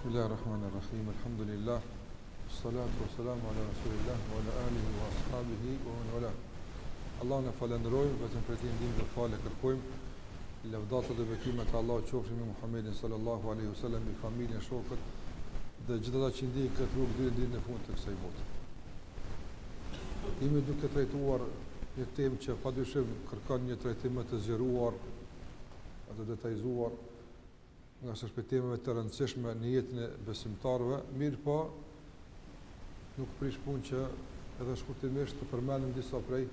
Bismillahirrahmanirrahim. Alhamdulillah. Salatu wassalamu ala rasulillah wa ala alihi wa ashabihi wa man wala. Allahun e falenderojmë, vetëm për të ndihmën dhe falë kërkojmë. Lavdata dhe bekimet e Allahut qofshin me Muhammedin sallallahu alaihi wasallam, me familjen, shokët dhe gjithë ata që ndjekin këtë rrugë deri në ditën e fundit të kësaj bote. Jemi duke trajtuar një temë që padyshim kërkon një trajtim më të zgjeruar, të detajzuar, nga së shpejtimeve të rëndësishme në jetën e besimtarëve, mirë po nuk prish punë që edhe shkurtimisht të përmendim disa prej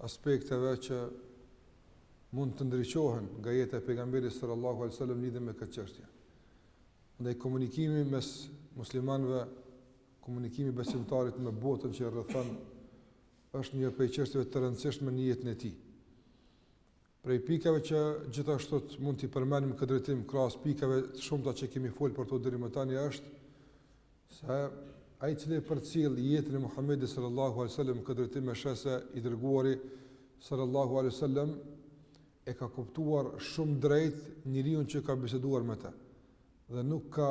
aspekteve që mund të ndriçohen nga jeta e pejgamberit sallallahu alaihi wasallam lidhur me këtë çështje. Ndaj komunikimi mes muslimanëve, komunikimi besimtarit me botën që rrethon është një prej çështjeve të rëndësishme në jetën e tij. Prej pikave që gjithashtu mund t'i përmendim këtë drejtim krahas pikave të shumta që kemi folur për to deri më tani është se ai i cili përcjell jetën e Muhamedit sallallahu alaihi wasallam këtë drejtim me shese i dërguari sallallahu alaihi wasallam e ka kuptuar shumë drejt njeriu që ka biseduar me të dhe nuk ka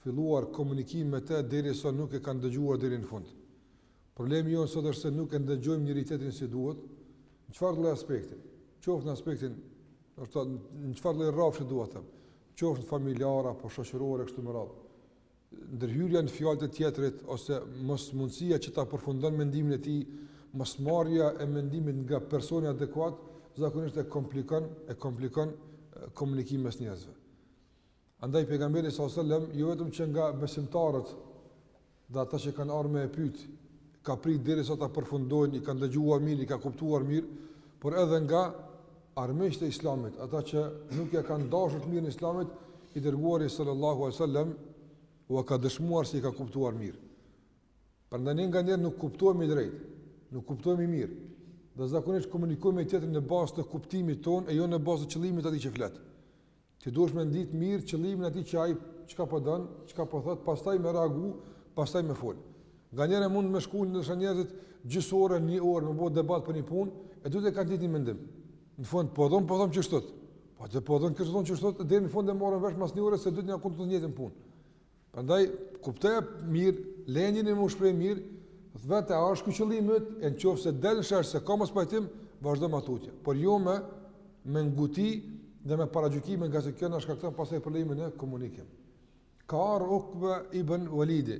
filluar komunikim me të derisa nuk e ka dëgjuar deri në fund. Problemi jonë sot është se nuk e ndëgjojmë njëri tjetrin si duhet, në çfarë lloj aspekti. Qoftë në aspektin, në çfarë lloj rrafshi duhet të them, qoftë familjare apo shoqërore kështu me radhë. Ndërhyrja në fjalët e tjetrit ose mosmundësia që ta përfundon mendimin e tij, mosmarrja e mendimit nga personi adekuat, zakonisht e komplikon komunikimin mes njerëzve. Andaj pejgamberi sallallahu alajhi wasallam jo vetëm që nga besimtarët dhe ata që kanë ardhur me e pyet, ka prit derisa ta përfundojnë, i kanë dëgjuar mirë, i ka kuptuar mirë, por edhe nga armiqtë e Islamit, ata që nuk ja kanë dashur të mirën e Islamit, i dërguari sallallahu alaihi wasallam u ka dëshmuar se i ka kuptuar mirë. Prandaj ne nganjëherë nuk kuptojmë drejt, nuk kuptojmë mirë. Dhe zakonisht komunikojmë me tjetrin në bazë të kuptimit tonë e jo në bazë të qëllimit atij që flet. Ti duhesh me ditë mirë qëllimin atij që ai çka po don, çka po thot, pastaj me reagu, pastaj me fol. Nganjëherë mund me shkuën në njerëzit gjysore, një orë, me bë debat për një punë, e duhet të kanë ditë një mendim. Në fund po thon që shtot. Po të po thon që shtot, deri në fund e morën vesh mas një ore se duhet na kontu të njëjtën punë. Prandaj kuptoj mirë, lënien e më shpreh mirë, vetë a është ky qëllimi yt, e nëse del shesh se ka mos pajtim, vazhdo me tutje. Por jo me nguti dhe me paragjykime nga se kjo na shkakton pastaj problemin e komunikim. Ka Ukba ibn Walid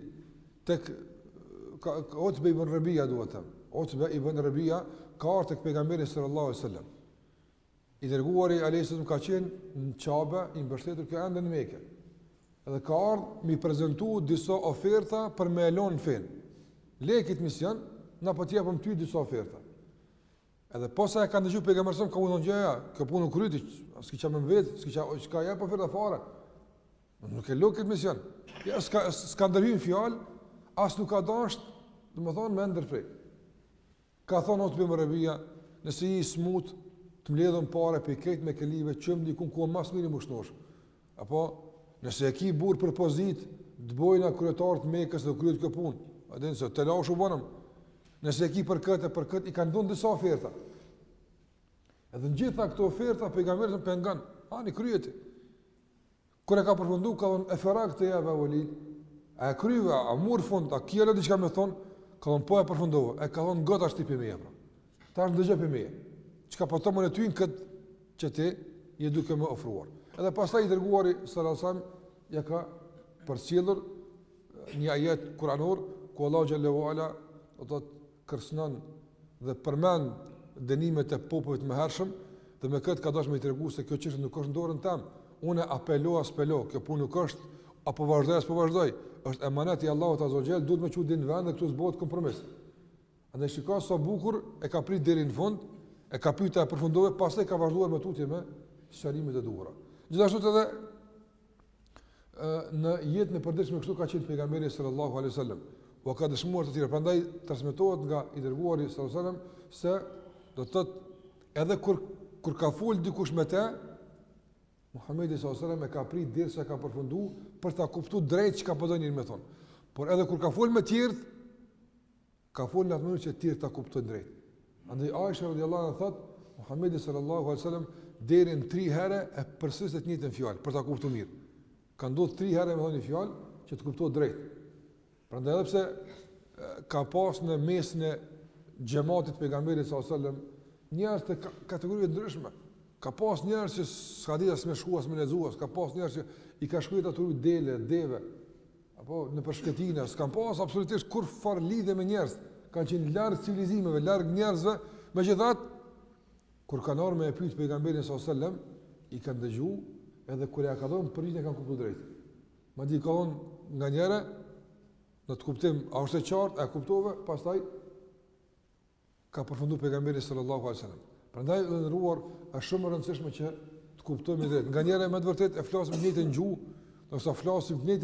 tek Utba ibn Rabia duhet të them. Utba ibn Rabia ka ardhur tek pejgamberi sallallahu alaihi wasallam. I dërguari alayhis salam ka qenë në Kabe, i mbështetur kjo ende në Mekë. Edhe ka ardhur mi prezantu disa oferta për me elon fen. Lekit mision, na po t'i japim ty disa oferta. Edhe posa e ka dëgjuar pejgamberi ka thonë ja, kjo punë kryti, s'ka çam vet, s'ka jap oferta fare. Nuk e lokët mision. Ja s'ka ndërhyrë fjalë, as nuk ka dash, domethënë me ndërprej. Ka thonë Utba ibn Rabia, nëse i smut të mbledhën parë për këtë me kelive që më dikun ku mas mirë mushnosh. Apo nëse e ki burr për pozit, të bojna kryetarët Mekës dhe kryet kjo punë. A din se të lash u bonëm. Nëse e ki për këtë i kanë dhënë disa oferta. Edhe në gjitha këto oferta pejgamberi sa pengon, ani kryeti. Kur e ka përfunduar ka thonë e ferak të java Walid, a kryva, a mur fund, a kiela diçka më thon, ka thonë po e përfundova. E ka thonë gota shtipi me jepra. Tash ndëgjoj për me. Çka po thonë ty në këtë që ti je duke më ofruar. Edhe pastaj i dërguari sallallahu alajhi wasallam ja ka përcjellur një ajet kuranor ku Allahu xhallahu ala do të kërcënon dhe përmend dënimet e popujve të mëhershëm dhe me këtë ka dashur me i tregu se kjo çështje nuk është në dorën tëm. Unë apelo, kjo punë nuk është apo vazhdoj, është emanet i Allahut azza wa jall, duhet më çu din vend dhe këtu s'bëhet kompromis. Andaj shikoj sa bukur e ka prit deri në fund, e ka pyetur e përfundoi, pastaj ka vazhduar me tutje me shërimet e duhura. Gjithashtu edhe në jetën e përditshme kështu ka qenë pejgamberi sallallahu alaihi wasallam. U ka dëshmuar të tjerë, prandaj transmetohet nga i dërguari sallallahu alaihi wasallam se do të thotë edhe kur ka fol dikush me të, Muhamedi sallallahu alaihi wasallam e ka prit derisa ka përfunduar për ta kuptuar drejt çka po donin me thon. Por edhe kur ka fol me të tjerë, ka fol në atë mënyrë që të tjerë ta kuptojnë drejt. Andaj Aisha radhiyallahu anha thot, Muhamedi sallallahu alaihi wasallam deri në 3 herë e përsëritet njëjtën fjalë për ta kuptuar mirë. Ka ndodhur 3 herë me thonë një fjalë që të kuptohet drejt. Prandaj edhe pse ka pas në mesin e xhamatit pejgamberit sallallahu alajhi wasallam njerëz të kategorive ndryshme. Ka pas njerëz që s'ka ditë as me shkuas me lezuas, ka pas njerëz që i ka shkruar ato dele, deve, apo në përshkëtinë, s'kan pas absolutisht kur far lidhje me njerëz, kanë qenë larg civilizimeve, larg njerëzve, megjithatë kur kanë ardhur me e pyet pejgamberin sallallahu alajhi wasallam, i kanë dëgjuar edhe kur ja ka dhënë përgjigjen e kanë kuptuar drejt. Madje ka thonë nganjëherë në të kuptim, a është e qartë, a kuptove, pastaj ka përfunduar pejgamberi sallallahu alajhi wasallam. Prandaj është ndëruar, është shumë e rëndësishme që të kuptojmë drejt. Nganjëherë me të vërtetë e flasim në njëjtën gjuhë, ose flasim në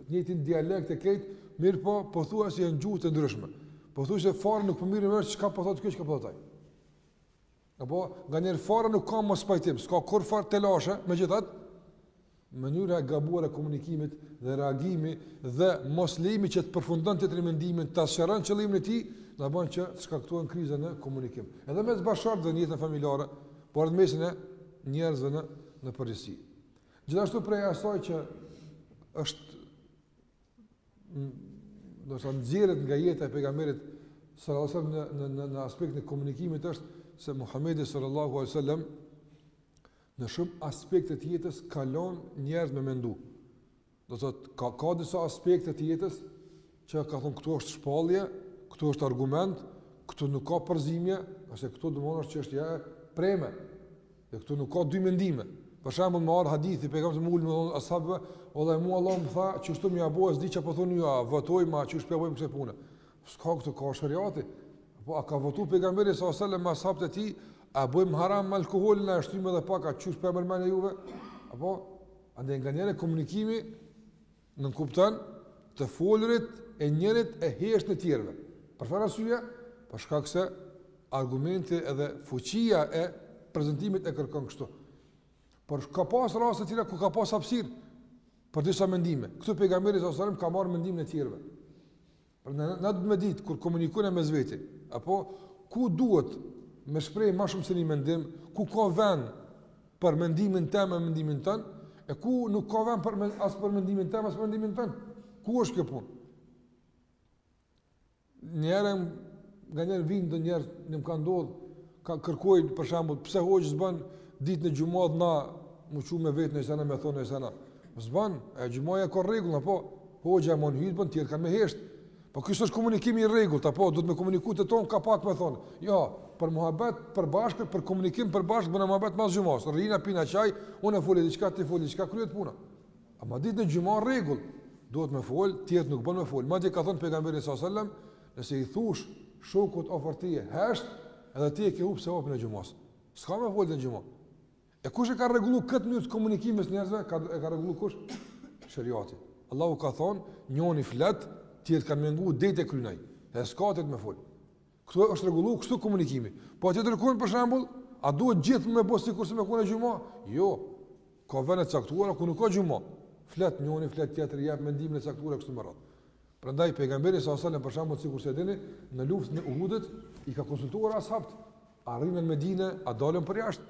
njëjtin dialekt e këtë, mirë po pothuajse janë gjuhë të ndryshme. Pothuajse fare nuk po mirë më çka po thotë ky, çka po thotë ai. Apo nganjëherë fare nuk ka mos pajtim, s'ka kur fare të lashe, megjithatë mënyra e gabuar e komunikimit dhe reagimi dhe mos lejimi që të përfundon të mendimin, ta sqaron qëllimin e tij, na bën që të shkaktojnë kriza në komunikim. Edhe mes bashkëshortëve në jetën familjare, por edhe mesin e njerëzve në përgjithësi. Gjithashtu prej asaj që është do të nxjerrët nga jeta e pejgamberit sallallahu alajhi wasallam në aspektin e komunikimit është se Muhamedi sallallahu alajhi wasallam në shumë aspekte të jetës kalon njerëz me mendu. Do thotë ka disa aspekte të jetës që ka thonë këtu është shpallje, këtu është argument, këtu nuk ka përzimje, ose këtu domosdoshmë që është ja preme. Dhe këtu nuk ka dy mendime. Për shembull, me ardh hadithi pejgamberi më ul me ashabëve, "Ollai mua Allah më tha, çështu më apo s'di çfarë po thoni ju, votoj ma çu shpjegojmë këtë punë." S'ka këtu ka shariati. Apo a ka votuar pejgamberi sallallahu alajhi wasallam me ashabët e tij, a bëjmë haram alkoolin, a shtymë edhe pak, a çu shpjegojmë juve? Apo andaj nganjëherë komunikimi nuk kupton të folurit e njërit e hesht në tjerëve. Për fara arsye, për shkak se argumenti edhe fuqia e prezantimit e kërkon kështu. Por ka pas raste të tjera ku ka pas hapësirë për disa mendime. Këtu pejgamberi sallallahu alajhi wasallam ka marrë mendimin e tjerëve. Prandaj na duhet me ditë kur komunikojmë mes veti, apo ku duhet me shpreh më shumë se një mendim, ku ka vend për mendimin tëm e mendimin tën, e ku nuk ka vend për mendimin tëm as për mendimin tën. Ku është kjo punë? Nganjëherë vinë do njerëz në më kanë ndodhur, ka kërkojnë për shembull pse hoqë s'bën ditën e xumës na më çu me vetë nëse na më thonë nëse na. S'bën, e xumaja ka rregull, apo hoxha mund hyrë bën tjerë kanë me hesht. Po ky është komunikimi i rregullt, apo duhet me komunikuar të ton ka pak më thonë. Jo, për muhabet për bashkë, për komunikim për bashkë, bëna muhabet mas xumës. Rrina pina çaj, unë fol diçka, ti fol diçka, kryet puna. Ama ditën e xumë rregull, duhet me fol, tjetër nuk bën me fol. Madje ka thënë pejgamberi sallallahu alajhi wasallam, nëse i thush shokut ofertie hesht, edhe ti e ke hub se hapën e xumës. S'ka me fol në xumë. E kush e ka rregulluar këtë mënyrë të komunikimit me njerëzve? E ka rregulluar kush? Shariati. Allahu ka thonë, njëri flet, tjetër kanë menguar deri te krynaj. E s'ka të me fol. Kështu është rregulluar kështu komunikimi. Po atë dërkon për shembull, a duhet gjithë me bëj sikur se me kone xumë? Jo. Ka vende të caktuara ku nuk ka xumë. Flet njëri, flet tjetër, jap mendimin e caktuar kështu më radh. Prandaj pejgamberi sallallahu alajhi wasallam për shembull sikur se dini, në luftën e Uhudit i ka konsultuar ashabët. A rrinë në Medinë, a dalën për jashtë?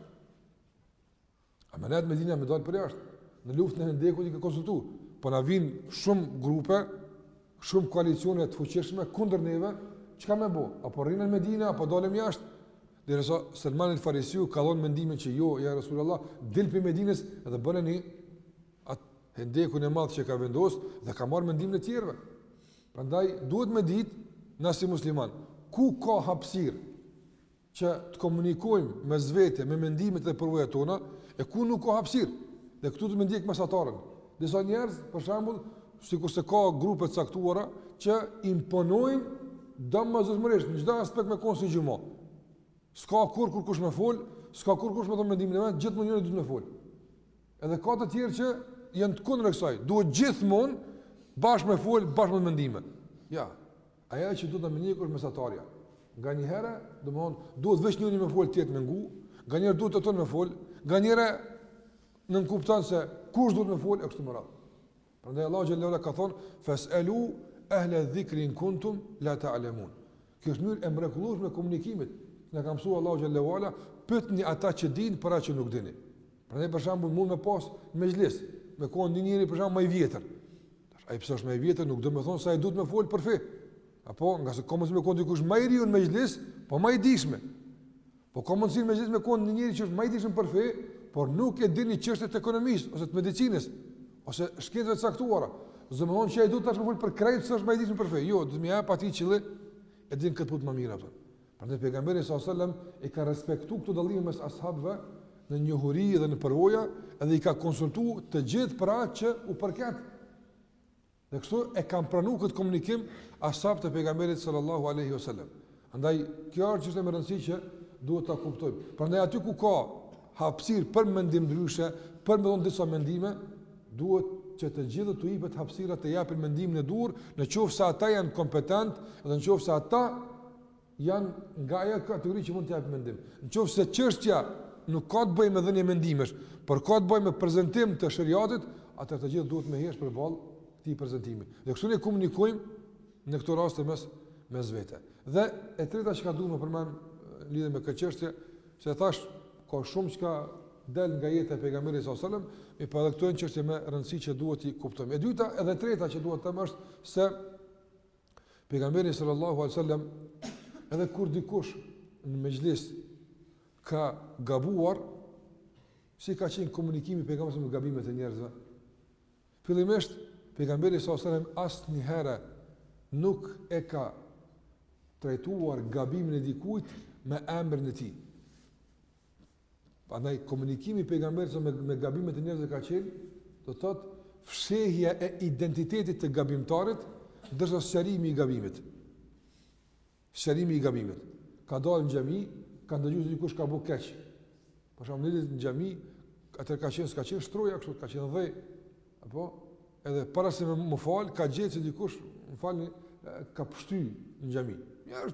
A më në Medinë më dalën për jashtë? Në luftën e Hendekut i ka konsultuar. Po na vijnë shumë grupe, shumë koalicione të fuqishme kundër neve, çka më bë? Apo rrinë në Medinë apo dalëm jashtë? Derisa Salman el-Farisiu ka dhënë mendimin që jo, ja Rasulullah, dil për Medinës dhe bëneni atë Hendekun e madh që ka vendosur dhe ka marrë mendimin e tjerëve. Prandaj duhet me ditë na si musliman, ku ka hapësirë që të komunikojmë mes vete me mendimet dhe përvojat tona, e ku nuk ka hapësirë. Dhe këtu të më ndjek mesatarën. Disa njerëz, për shembull, sikurse ka grupe të caktuara që imponojnë domosdoshmërisht në çdo aspekt me konsi xhumo. S'ka kur kush më fol, s'ka kur kush më thon mendimin e vet, gjithmonë njëri duhet më fol. Edhe ka të tjerë që janë të kundër kësaj, duhet gjithmonë bashkë me fol, bashkë me mendime. Ja, ajo që duhet të më ndjek është mesatarja. Nganjëherë, domthon, duhet veç njëri më fol, tjetër më ngu, nganjëherë duhet të tonë më fol, nganjëherë nuk kupton se kush duhet më fol e kështu me radhë. Prandaj Allahu xhallahu ala ka thonë fas'alu ahla dhikri in kuntum la ta'lamun. Kjo është mënyrë e mrekullueshme e komunikimit. Na ka mësuar Allahu xhallahu ala, pyetni ata që dinë për atë që nuk dini. Prandaj për shembull mund me pas mezhlis, me kon një njeri për shembull më i vjetër. Ai pse është më i vjetër nuk do të thonë se ai duhet më fol për fe. Apo nga se ka mundësi me kon dikush më i riu në mezhlis, po më i dishme. Po ka mundësi në mezhlis me kon një njeri që është më i dishëm për fe, por nuk e dini çështjet e ekonomisë ose të medicinës ose shkencave të caktuara. Do të thonë që ai duhet tash më fol për krejt se është më i dishëm për fe. Jo, do të më jap atij që e din këtë punë më mirë apo. Prandaj pejgamberi sallallahu alajhi wasallam e ka respektuar këto dallime mes ashabëve në njohuri dhe në përvoja, edhe i ka konsultuar të gjithë për atë që u përket. Dhe kështu e kanë pranuar këtë komunikim ashabët e pejgamberit sallallahu alaihi wasallam. Andaj kjo është më rëndësi që duhet ta kuptojmë. Prandaj aty ku ka hapësirë për mendim ndryshe, për më dhënë disa mendime, duhet që të gjithë të jepet hapësira të japin mendimin e dur, nëse ata janë kompetent dhe nëse ata janë nga ajo kategori që mund të japin mendim. Nëse çështja nuk ka të bëjë me dhënie mendimesh, por ka të bëjë me prezantim të shariatit, atëherë të gjithë duhet me hesh përballë këtij prezantimi. Dhe kështu ne komunikojmë në këtë rast mes vete. Dhe e treta që ka duhet më përmend lidhur me këtë çështje, se thash ka shumë që ka del nga jeta e pejgamberit sallallahu alajhi wasallam, e pa këto janë çështje me rëndësi që duhet i kuptojmë. E dyta edhe e treta që duhet të them është se pejgamberi sallallahu alajhi wasallam edhe kur dikush në mezhlis ka gabuar, si ka qenë komunikimi i pejgamberit me gabimet e njerëzve. Fillimisht pejgamberi sallallahu alajhi wasallam asnjëherë nuk e ka trajtuar gabimin e dikujt me emrin e tij. Prandaj komunikimi i pejgamberit me gabimet e njerëzve ka qenë, do të thotë, fshehja e identitetit të gabimtarit, ndërsa sqarimi i gabimit. Sqarimi i gabimit. Ka dalë në xhami, ka ndëgjuar se dikush ka bëu keq. Për shembull, në xhami, atë ka qenë, s'ka qenë shtroja kështu, ka qenë dhë. Apo edhe para se më fal, ka gjetë se dikush, më falni, ka pshty në xhami. Ja,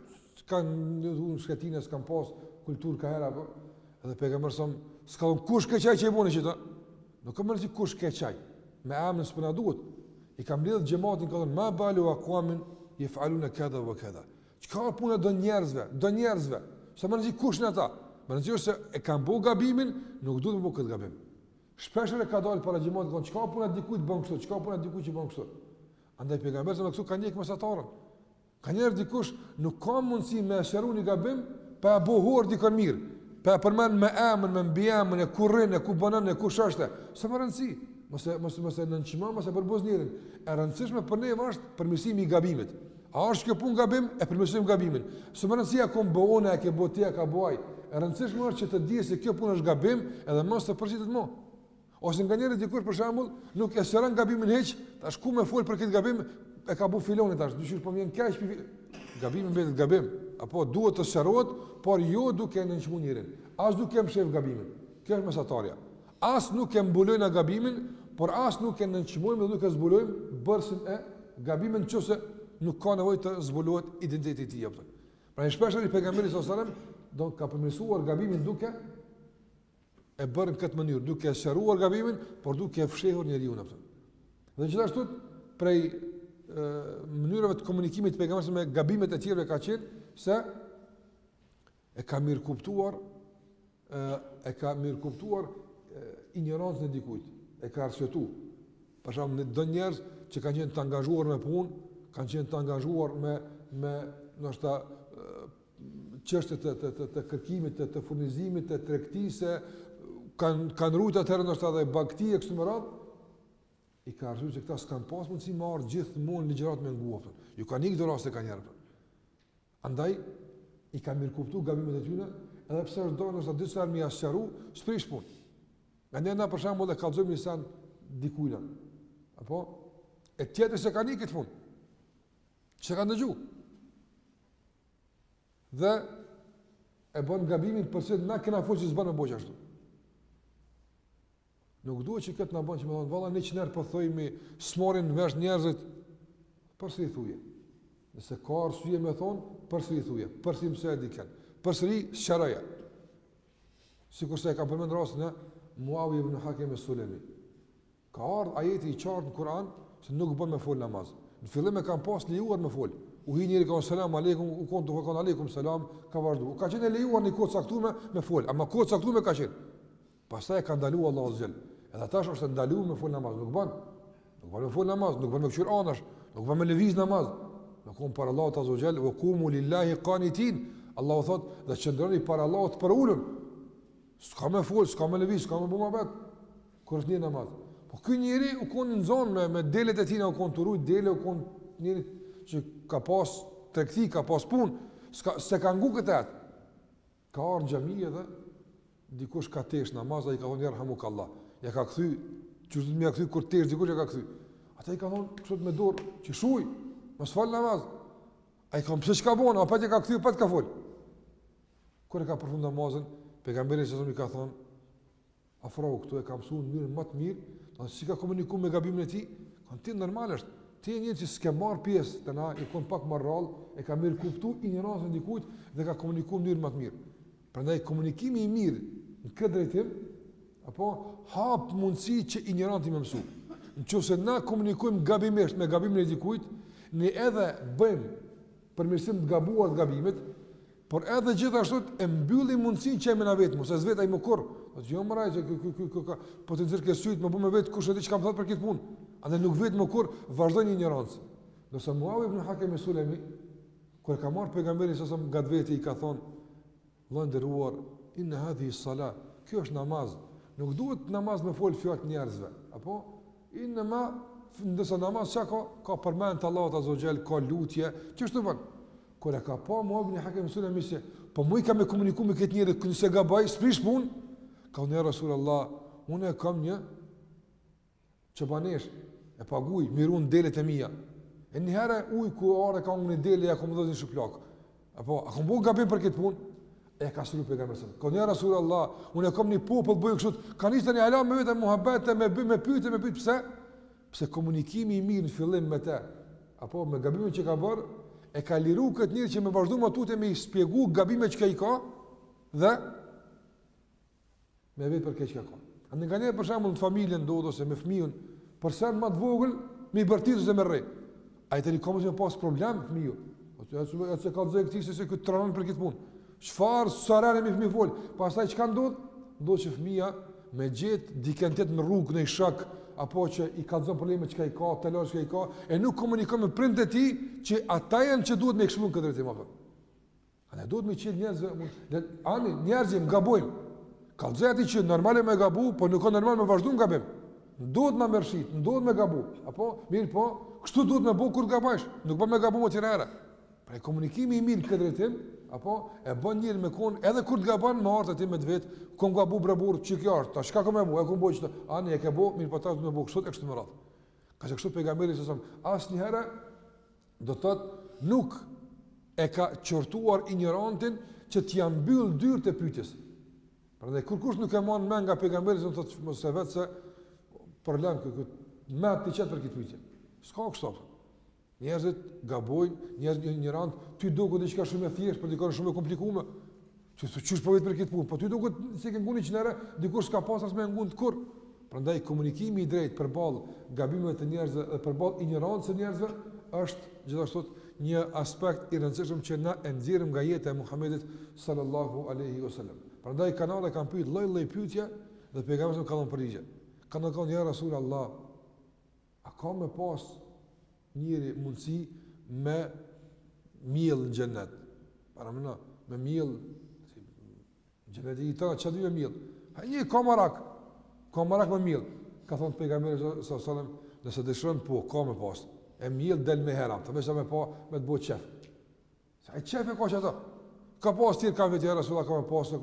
kanë shkatinë, s'kan pas kulturë ka hera apo. Edhe pejgamberi s'ka thënë kush ke çaj që e buni çita. Nuk ka mësi kush ke çaj. Me emrin s'po na duhet. I kam lidh xhamatin ka thënë ma balu aqwamin yefaluna kada wa kada. Çka puna do njerëzve. Sa më rëndësi kush në ata. Më rëndësi se e kanë bëu gabimin, nuk duhet të bëu këtë gabim. Shpesh edhe ka dalë para xhamatit thonë çka puna dikujt bën kështu, çka puna dikujt që bën kështu. Andaj pejgamberi sa më kështu ka nik mesatarën. Ka njerëz dikush nuk ka mundësi me sqaruar një gabim pa bëhuar dikon mirë. Pa përmend me emrin, me mbiemrin, e ku rrin, e ku banon, e ku është. Sa më rëndësi. Mos e nënçmoj, mos e përbuz njërin. E rëndësishme për ne është përmirësimi i gabimit. A është kjo punë gabim? E përmirësojmë gabimin. Sa më rëndësia ku bëona, e ke botia ka buaj. E rëndësishme është që të di se kjo punë është gabim, edhe mos të përzitet më. Ose nganjëherë dikush për shembull nuk e sqaron gabimin hiç, tash ku më fol për këtë gabim, e ka bu filoni tash, dyshim po vjen keq gabimi mbetet gabim, apo duhet të sqarohet, por jo duke nënçmuar njërin. As duke mshef gabimin. Kjo është mesatarja. As nuk e mbulojnë gabimin, por as nuk e nënçmojmë dhe nuk e zbulojmë bërsin e gabimin nëse nuk ka nevojë të zbulohet identiteti i tij. Pra shpesh ai pejgamberi sallallahu alajhi wasallam do ka përmirësuar gabimin duke e bërë në këtë mënyrë, duke e sqaruar gabimin, por duke e fshehur njeriu atë. Dhe gjithashtu prej mënyrave të komunikimit të pejgamberit me gabimet e tjerë ka qenë se e ka mirë kuptuar ignorancën e dikujt, e ka arsyetuar. Për shembull, do njerëz që kanë qenë të angazhuar me punë, kanë qenë të angazhuar me ndoshta çështje të kërkimit, të furnizimit, të tregtisë, kanë rujtë atëherë ndoshta edhe bagti e kështu me radhë. I ka arsyetuar se këta s'kan pas mundësi marrë gjithmonë ligjërat me nguaftë. Ju kanë ikë do raste ka njerëz. Andaj i ka mirë kuptuar gabimet e tyre, edhe pse është dorë ndoshta disa herë më sqaru, s'prish punë. Na për shembull e kallzojmë nisan dikujt. Apo e tjetër se kanë ikë këtë punë. Çka kanë dëgjuar. Dhe e bën gabimin përse na kena folë që s'bën më boq ashtu. Nuk duhet që këtë na bën që më thonë valla 100 herë po thojmë smorin vesh njerëzit përsëri thuje. Nëse ka arsye më thon, përsëri thuje, përsëri mësoj dikën. Përsëri sqaroja. Sikurse e ka përmendur rastin e Muawiya ibn Hakim as-Sulami. Ka ardhur ajeti i qartë në Kur'an se nuk bën me fol namaz. Në fillim e kanë pas lejuar me fol. U hi njëri ka selam aleikum, u kontu ka aleikum selam, ka vazhdu. Ka qenë lejuar në kohë caktuar me fol, ama kohë caktuar ka qenë. Pastaj e ka ndaluar Allahu azhjal. Edhe tash është ndaluar me fol namaz, nuk bën. Nuk bën me fol namaz, nuk bën me qyr anash, nuk bën me lëviz namaz. Në kom për Allahu azza wa jall, wa qumu lillahi qanitin. Allahu thot, dhe qëndroni para Allahut për ulur. S'ka me fol, s'ka me lëviz, s'ka me bëma bet. Kur është një namaz. Po ky njeri u kon në zonë me delet e tina, u kon të rujt dele, u kon njeri që ka pas tregti, ka pas punë, se ka ngu këtë atë. Ka arë në xhami edhe dikush ka tesh namaz, ai ka thonë yarhamukallah. Ja ka kthy, çu do të më ja kthy kur tesh dikush ja ka kthy. Ata I ka thonë kështu me dorë, që shuj, mos fal namaz. Ai ka pse çka bën, apo ti ka kthy, pa të ka fol. Kur e ka përfunduar namazin, pejgamberi sa I ka thonë, afro këtu e ka mësuar në mënyrë më të mirë, do si ka komunikuar me gabimin e tij, kanë ti normal është. Ti një që s'ke marr pjesë te na, I kon pak më rrallë, e ka mirë kuptuar ignorancën e dikujt dhe ka komunikuar në mënyrë më të mirë. Prandaj komunikimi I mirë në këtë drejtim apo hap mundësi që ignoranti më mësu. Nëse na komunikojmë gabimisht me gabimin e dikujt, ne edhe bëjmë përmirësim të gabuar të gabimit, por edhe gjithashtu e mbyllim mundësinë që jemi na vetëm, ose s'vetaj më kurr. Po jo më raj që ky po të nxjerr syt, më bë me vet kush e di çka më thot për këtë punë. Andaj nuk vet më kurr, vazhdon ignorancë. Nëse Muawi ibn Hakim Sulemi kur ka marr pejgamberin sa gatvetë I ka thonë, vëllai nderuar, inna hadhihi salat, ky është namaz. Nuk duhet namaz me fol fjalë njerëzve, apo inna ma ndërsa namaz çka ka përmend Allahu azza wa jall, ka lutje, ç'është bën. Kur e ka pa Muawi ibn Hakim Sulemi se po më ka me komunikuar me këtë njerëz që se gabaj, sprish punë, ka thënë Rasulullah, unë kam një çobanesh, e paguaj, mirun delet e mia. E një herë ujë ku ore ka unë dele ja kom dhënë shuplak. Apo a kam bëu gabim për këtë punë? E ka sulu pejgamberi. Ka thënë Rasulullah, unë kam një popull bëj kështu, kanë ishte një hala me vetë muhabete, me pyetje pse? Pse komunikimi I mirë në fillim me të, apo me gabimin që ka bërë, e ka liru këtë njëri që me vazhdu më tutje me I spjegu gabimet që I ka dhe me vetë për këtë që ka. Andë nga njerë për shembull në familjen ndodh ose me fëmijën, për sen më të vogël me I bërtitur se me rrej. Ai tani ka më pas problem fëmiu. Atë se ka dhënë këtë se këtë tronon për këtë punë. Çfarë sarane me fëmijë fol? Pastaj çka ndodh? Ndodh që fëmia me gjet dikentet në rrugë në shok apo që I ka dhënë probleme që I ka, të lësh që I ka, e nuk komunikon me prindët e tij që ata janë që duhet me këshillon këtë drejtim apo. Ne duhet me qenë njerëzve, ani njerëzim gabojnë. Kallëzati që normale me gabu, po nuk ka normal me vazhdu në gabim. Duhet me mërshit, duhet me gabu. Apo, mirë po, kështu duhet me bo kur gabash, nuk bën me gabu më tjera era. Pra komunikimi I mirë këtë drejtim, apo e bën njëri me kon, edhe kur të gaban me artë ti me të vetë, kom gabu brabur, që kjo është, ta shka kom e bu, e kom boj qëtë, ani e ke bo, mirë po ta du me bo kështu e kështu më radhë. Ka që kështu pejgamberi se asë një herë, do të thotë nuk e ka qortuar ignorantin që t'ja mbyll dyrët e pyetjes. Prandaj kur kush nuk e marr mend nga pejgamberi se thotë mos e vetë se problem këtu më të çet për këtë pyetje. S'ka kështu. Njerëzit gabojnë, njerëzit ignorant, ty duket diçka shumë e thjeshtë, por dikon shumë e komplikuar. Ç'është po vetë për këtë punë, po ty duket se ke nguni çnera, dikush s'ka pas as më ngun të kurr. Prandaj komunikimi I drejtë përballë gabimeve të njerëzve dhe përballë ignorancës së njerëzve është gjithashtu një aspekt I rëndësishëm që na e nxjerrim nga jeta e Muhamedit sallallahu alaihi wasallam. Prandaj kanale kanë pyet lloj-lloj pyetje dhe pejgamberi ka dhënë përgjigje. Kanë thënë ja Rasulullah, a ka më pas njëri mundësi me miell në xhennet? Para mëna, me miell xheneti I ta çfarë do të miell? Ha një komarak me miell. Ka thënë pejgamberi sallallahu alaihi wasallam, nëse dëshiron po ka më pas. E miell del me heram, të mësa me pa me të bëj çef. Sa e çef e ka çato. Ka pas tir ka vetë Rasulullah ka më pas.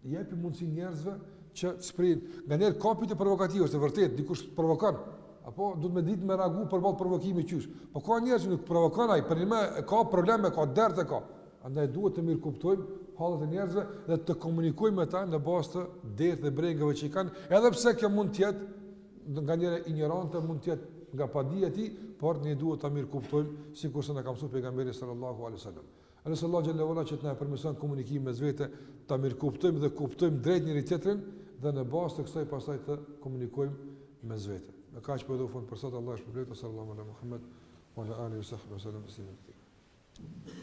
Jepi mundësi njerëzve që të sprihin. Nga njerë kapit e provokativë, është e vërtet, dikush provokon. Apo duhet me ditë me reagu përballë provokimit qysh. Po ka njerëz që nuk provokon ai, për një ka probleme, ka derte ka. Andaj duhet të mirë kuptojmë hallet e njerëzve dhe të komunikojmë me ta në bazë të dertë dhe brengave që I kanë, edhe pse kjo mund të jetë nga njëra ignorante, mund të jetë nga padia e tij, por ne duhet ta mirë kuptojmë sikur se na ka mësuar pejgamberi sallallahu alaihi wasallam. Allahu xhallahu ala që të na permeson komunikimin mes vete, ta mirë kuptojmë dhe kuptojmë drejt njëri tjetrin dhe në bazë të kësaj pastaj të komunikojmë mes vete. Me kaq po do fund për sot, Allah shpëlbet sallallahu alaihi Muhammed wa ala alihi wa sahbihi sallam.